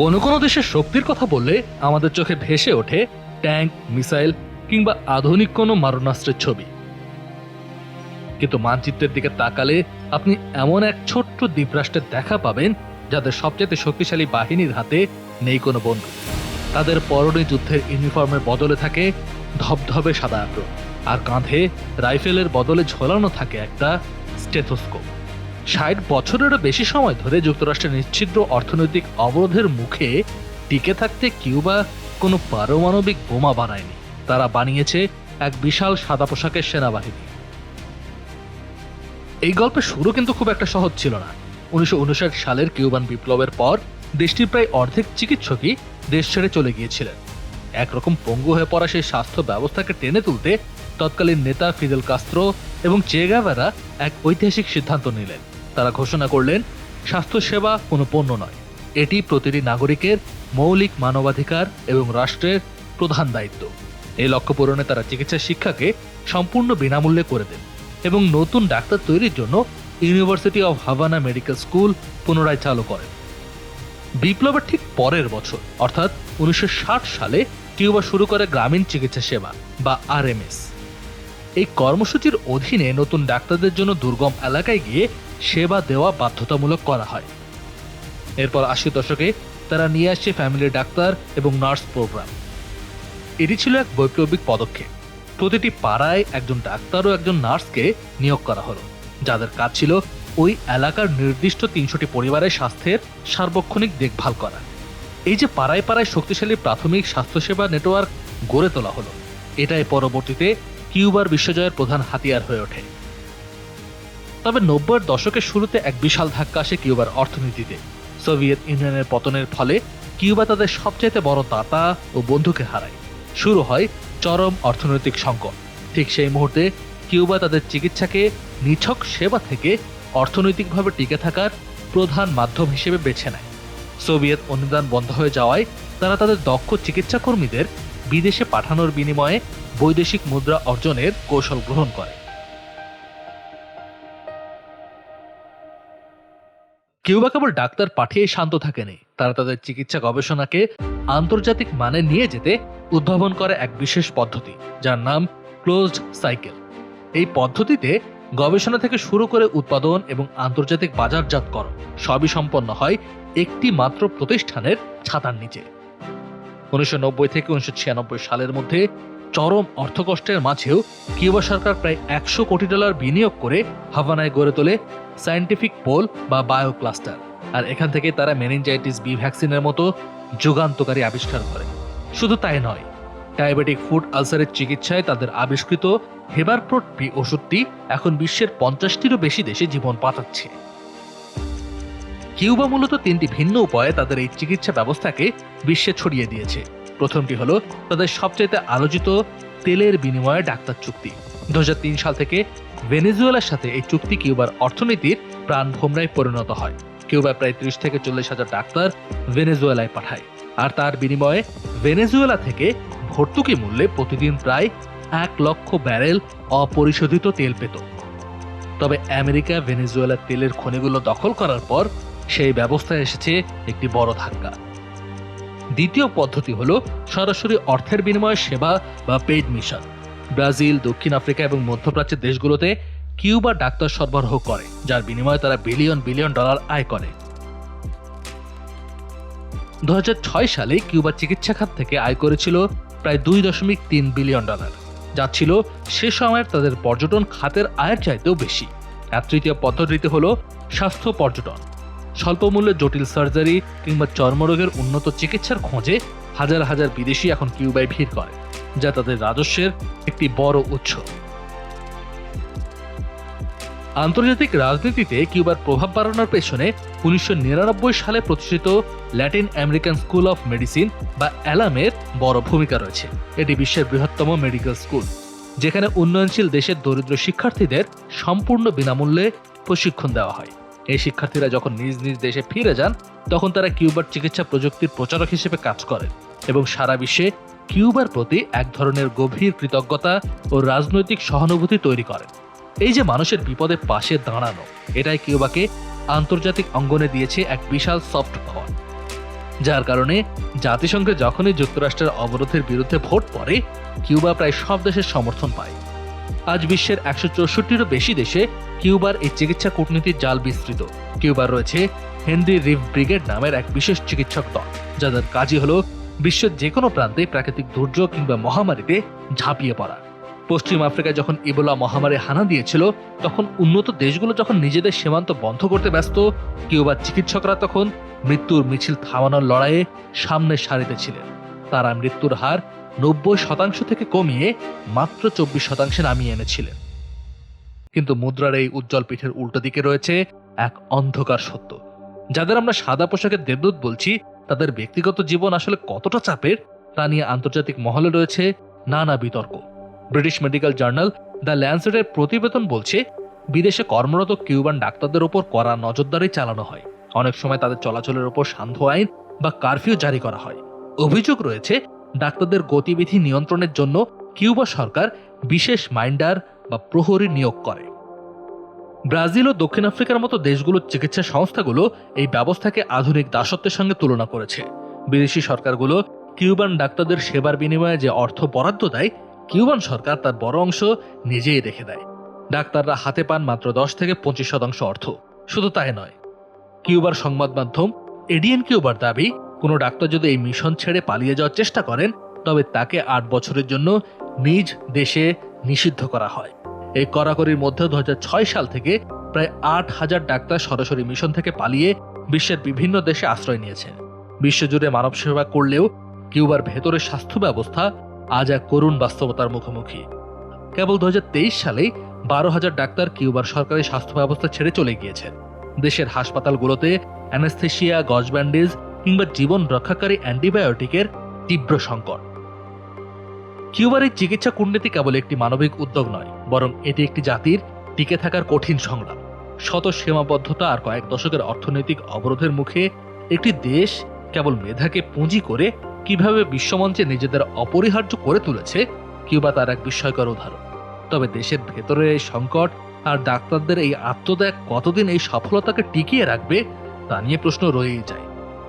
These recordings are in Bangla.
কোনো কোনো দেশের শক্তির কথা বললে আমাদের চোখে ভেসে ওঠে ট্যাঙ্ক, মিসাইল কিংবা আধুনিক কোনো মারণাস্ত্রের ছবি। কিন্তু মানচিত্রের দিকে তাকালে আপনি এমন এক ছোট্ট দ্বীপরাষ্ট্রের দেখা পাবেন যাদের সবচেয়ে শক্তিশালী বাহিনীর হাতে নেই কোনো বন্দুক। তাদের পরনে যুদ্ধের ইউনিফর্মের বদলে থাকে ধবধবে সাদা অ্যাপ্রন, আর কাঁধে রাইফেলের বদলে ঝোলানো থাকে একটা স্টেথোস্কোপ। ৬০ বছরেরও বেশি সময় ধরে যুক্তরাষ্ট্রের নিশ্ছিদ্র অর্থনৈতিক অবরোধের মুখে টিকে থাকতে কিউবা কোনো পারমাণবিক বোমা বানায়নি, তারা বানিয়েছে এক বিশাল সাদা পোশাকের সেনাবাহিনী। এই গল্পের শুরু কিন্তু খুব একটা সহজ ছিল না। ১৯৫৯ সালের কিউবান বিপ্লবের পর দেশটির প্রায় অর্ধেক চিকিৎসকই দেশ ছেড়ে চলে গিয়েছিলেন। একরকম পঙ্গু হয়ে পড়া সেই স্বাস্থ্য ব্যবস্থাকে টেনে তুলতে তৎকালীন নেতা ফিদেল কাস্ত্রো এবং চে গাভারা এক ঐতিহাসিক সিদ্ধান্ত নিলেন। তারা ঘোষণা করলেন, স্বাস্থ্যসেবা কোনো পণ্য নয়, এটি প্রতিটি নাগরিকের মৌলিক মানবাধিকার এবং রাষ্ট্রের প্রধান দায়িত্ব। এই লক্ষ্য পূরণে তারা চিকিৎসা শিক্ষাকে সম্পূর্ণ বিনামূল্যে করে দেন এবং নতুন ডাক্তার তৈরির জন্য university of Havana medical school পুনরায় চালু করেন। বিপ্লবের ঠিক পরের বছর অর্থাৎ ১৯৬০ সালে কিউবা শুরু করে গ্রামীণ চিকিৎসা সেবা বা আরএমএস। এই কর্মসূচির অধীনে নতুন ডাক্তারদের জন্য দুর্গম এলাকায় গিয়ে সেবা দেওয়া বাধ্যতামূলক করা হয়। এরপর ৮০ দশকে তারা নিয়ে আসে ফ্যামিলি ডাক্তার এবং নার্স প্রোগ্রাম। এটি ছিল এক বৈপ্লবিক পদক্ষেপ। প্রতিটি পাড়ায় একজন ডাক্তার ও একজন নার্সকে নিয়োগ করা হলো, যাদের কাজ ছিল ওই এলাকার নির্দিষ্ট ৩০০টি পরিবারের স্বাস্থ্যের সার্বক্ষণিক দেখভাল করা। এই যে পাড়ায় পাড়ায় শক্তিশালী প্রাথমিক স্বাস্থ্যসেবা নেটওয়ার্ক গড়ে তোলা হলো, এটাই পরবর্তীতে কিউবার বিশ্বজয়ের প্রধান হাতিয়ার হয়ে ওঠে। তবে ৯০-এর দশকের শুরুতে এক বিশাল ধাক্কা আসে কিউবার অর্থনীতিতে। সোভিয়েত ইউনিয়নের পতনের ফলে কিউবা তাদের সবচাইতে বড় দাতা ও বন্ধুকে হারায়। শুরু হয় চরম অর্থনৈতিক সংকট। ঠিক সেই মুহূর্তে কিউবা তাদের চিকিৎসাকে নিছক সেবা থেকে অর্থনৈতিকভাবে টিকে থাকার প্রধান মাধ্যম হিসেবে বেছে নেয়। সোভিয়েত অনুদান বন্ধ হয়ে যাওয়ায় তারা তাদের দক্ষ চিকিৎসা কর্মীদের বিদেশে পাঠানোর বিনিময়ে বৈদেশিক মুদ্রা অর্জনের কৌশল গ্রহণ করে। কিউবা কেবল ডাক্তার পাঠিয়ে শান্ত থাকেনি, তারা তাদের চিকিৎসা গবেষণাকে আন্তর্জাতিক মানে নিয়ে যেতে উদ্ভাবন করে এক বিশেষ পদ্ধতি, যার নাম ক্লোজড সাইকেল। এই পদ্ধতিতে গবেষণা থেকে শুরু করে উৎপাদন এবং আন্তর্জাতিক বাজারজাতকরণ সবই সম্পন্ন হয় একটি মাত্র প্রতিষ্ঠানের ছাতার নিচে। ১৯৯০ থেকে ১৯৯৬ সালের মধ্যে চরম অর্থকষ্টের মাঝেও কিউবা সরকার প্রায় $১০০ কোটি বিনিয়োগ করে হাভানায় গড়ে তোলে সায়েন্টিফিক পোল বা বায়ো ক্লাস্টার। আর এখান থেকে তারা মেনিনজাইটিস বি ভ্যাকসিনের মতো যুগান্তকারী আবিষ্কার করে। শুধু তাই নয়, ডায়াবেটিক ফুড আলসারের চিকিৎসায় তাদের আবিষ্কৃত হেবারপ্রোট পি ওষুধটি এখন বিশ্বের ৫০টিরও বেশি দেশে জীবন বাঁচাচ্ছে। কিউবা মূলত ৩টি ভিন্ন উপায়ে তাদের এই চিকিৎসা ব্যবস্থাকে বিশ্বে ছড়িয়ে দিয়েছে। প্রথমটি হলো তাদের সবচেয়ে আলোচিত তেলের বিনিময়ে ডাক্তার চুক্তি। ২০০৩ সাল থেকে ভেনেজুয়েলার সাথে এই চুক্তি কিউবার অর্থনীতির প্রাণভোমরায় পরিণত হয়। কিউবায় প্রায় ৩০ থেকে ৪০ হাজার ডাক্তার ভেনেজুয়েলায় পাঠায়, আর তার বিনিময়ে ভেনেজুয়েলা থেকে ভর্তুকি মূল্যে প্রতিদিন প্রায় ১ লক্ষ ব্যারেল অপরিশোধিত তেল পেত। তবে আমেরিকা ভেনেজুয়েলার তেলের খনিগুলো দখল করার পর সেই ব্যবস্থায় এসেছে একটি বড় ধাক্কা। দ্বিতীয় পদ্ধতি হলো সরাসরি অর্থের বিনিময়ে সেবা বা পেইড মিশন। ব্রাজিল, দক্ষিণ আফ্রিকা এবং মধ্যপ্রাচ্যের দেশগুলোতে কিউবা ডাক্তার সরবরাহ করে, যার বিনিময়ে তারা বিলিয়ন বিলিয়ন ডলার আয় করে। ২০০৬ সালে কিউবা চিকিৎসা খাত থেকে আয় করেছিল প্রায় $২.৩ বিলিয়ন, যা ছিল সে সময়ের তাদের পর্যটন খাতের আয়ের চাইতেও বেশি। আর তৃতীয় পদ্ধতিটি হলো স্বাস্থ্য পর্যটন। স্বল্প মূল্যে জটিল সার্জারি কিংবা চর্মরোগের উন্নত চিকিৎসার খোঁজে হাজার হাজার বিদেশি এখন কিউবায় ভিড় করে, যা তাদের রাজস্বের একটি বড় উৎস। আন্তর্জাতিক রাজনীতিতে কিউবার প্রভাব বাড়ানোর পেছনে ১৯৯৯ সালে প্রতিষ্ঠিত Latin American school of medicine বা অ্যালামের বড় ভূমিকা রয়েছে। এটি বিশ্বের বৃহত্তম মেডিকেল স্কুল, যেখানে উন্নয়নশীল দেশের দরিদ্র শিক্ষার্থীদের সম্পূর্ণ বিনামূল্যে প্রশিক্ষণ দেওয়া হয়। এই শিক্ষার্থীরা যখন নিজ নিজ দেশে ফিরে যান, তখন তারা কিউবার চিকিৎসা প্রযুক্তির প্রচারক হিসেবে কাজ করেন এবং সারা বিশ্বে কিউবার প্রতি এক ধরনের গভীর কৃতজ্ঞতা ও রাজনৈতিক সহানুভূতি তৈরি করেন। এই যে মানুষের বিপদে পাশে দাঁড়ানো, এটাই কিউবাকে আন্তর্জাতিক অঙ্গনে দিয়েছে এক বিশাল সফট পাওয়ার। যার কারণে জাতিসংঘে যখনই যুক্তরাষ্ট্রের অবরোধের বিরুদ্ধে ভোট পড়ে, কিউবা প্রায় সব দেশের সমর্থন পায়। আজ বিশ্বের 164টিরও বেশি দেশে কিউবার এই চিকিৎসা কূটনীতির জাল বিস্তৃত। কিউবার রয়েছে হেনরি রিভ ব্রিগেড নামের এক বিশেষ চিকিৎসক দল, যাদের কাজই হলো বিশ্বের যে কোনো প্রান্তে প্রাকৃতিক দুর্যোগ কিংবা মহামারীতে ঝাঁপিয়ে পড়া। পশ্চিম আফ্রিকায় যখন ইবোলা মহামারী হানা দিয়েছিল, তখন উন্নত দেশগুলো যখন নিজেদের সীমান্ত বন্ধ করতে ব্যস্ত, কিউবার চিকিৎসকরা তখন মৃত্যুর মিছিল থামানোর লড়াইয়ে সামনের সারিতে ছিলেন। তারা মৃত্যুর হার 90% থেকে কমিয়ে মাত্র 24% নামিয়ে এনেছিলেন। কিন্তু মুদ্রার এই উজ্জ্বল পিঠের উল্টো দিকে রয়েছে এক অন্ধকার সত্য। যাদের আমরা সাদা পোশাকের দেবদূত বলছি, তাদের ব্যক্তিগত জীবন আসলে কতটা চাপের তা নিয়ে আন্তর্জাতিক মহলে রয়েছে নানা বিতর্ক। ব্রিটিশ মেডিকেল জার্নাল দ্য ল্যান্সেটের প্রতিবেদন বলছে, বিদেশে কর্মরত কিউবান ডাক্তারদের ওপর কড়া নজরদারি চালানো হয়। অনেক সময় তাদের চলাচলের ওপর সান্ধ্য আইন বা কারফিউ জারি করা হয়। অভিযোগ রয়েছে, ডাক্তারদের গতিবিধি নিয়ন্ত্রণের জন্য কিউবা সরকার বিশেষ মাইন্ডার বা প্রহরী নিয়োগ করে। ব্রাজিল ও দক্ষিণ আফ্রিকার মতো দেশগুলোর চিকিৎসা সংস্থাগুলো এই ব্যবস্থাকে আধুনিক দাসত্বের সঙ্গে তুলনা করেছে। বিদেশি সরকারগুলো কিউবান ডাক্তারদের সেবার বিনিময়ে যে অর্থ বরাদ্দ দেয়, কিউবান সরকার তার বড় অংশ নিজেই রেখে দেয়। ডাক্তাররা হাতে পান মাত্র 10 থেকে 25% অর্থ। শুধু তাই নয়, কিউবার সংবাদ মাধ্যম এডিএন কিউবার দাবি, কোনো ডাক্তার যদি এই মিশন ছেড়ে পালিয়ে যাওয়ার চেষ্টা করেন, তবে তাকে 8 বছরের জন্য নিজ দেশে নিষিদ্ধ করা হয়। এই কড়াকড়ির মধ্যে 2006 সাল থেকে প্রায় 8,000 ডাক্তার সরাসরি মিশন থেকে পালিয়ে বিশ্বের বিভিন্ন দেশে আশ্রয় নিয়েছেন। বিশ্বজুড়ে মানব সেবা করলেও কিউবার ভেতরের স্বাস্থ্য ব্যবস্থা আজ এক করুণ বাস্তবতার মুখোমুখি। কেবল 2023 সালেই 12,000 ডাক্তার কিউবার সরকারি স্বাস্থ্য ব্যবস্থা ছেড়ে চলে গিয়েছেন। দেশের হাসপাতালগুলোতে অ্যানেস্থেশিয়া, গজ ব্যান্ডেজ কিংবা জীবন রক্ষাকারী অ্যান্টিবায়োটিকের তীব্র সংকট। কিউবার এই চিকিৎসা কূটনীতি কেবল একটি মানবিক উদ্যোগ নয়, বরং এটি একটি জাতির টিকে থাকার কঠিন সংগ্রাম। শত সীমাবদ্ধতা আর কয়েক দশকের অর্থনৈতিক অবরোধের মুখে একটি দেশ কেবল মেধাকে পুঁজি করে কিভাবে বিশ্বমঞ্চে নিজেদের অপরিহার্য করে তুলেছে, কিউবা তার এক বিস্ময়কর উদাহরণ। তবে দেশের ভেতরের এই সংকট আর ডাক্তারদের এই আত্মত্যাগ কতদিন এই সফলতাকে টিকিয়ে রাখবে তা নিয়ে প্রশ্ন রয়েই যায়।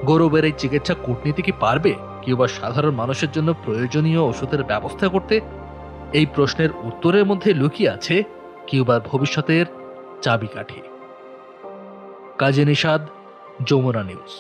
গৌরবের এই চিকিৎসা কূটনীতি কি পারবে কিউবার সাধারণ মানুষের জন্য প্রয়োজনীয় ওষুধের ব্যবস্থা করতে? এই প্রশ্নের উত্তরের মধ্যে লুকিয়ে আছে কিউবার ভবিষ্যতের চাবিকাঠি। কাজী নিশাদ, যমুনা নিউজ।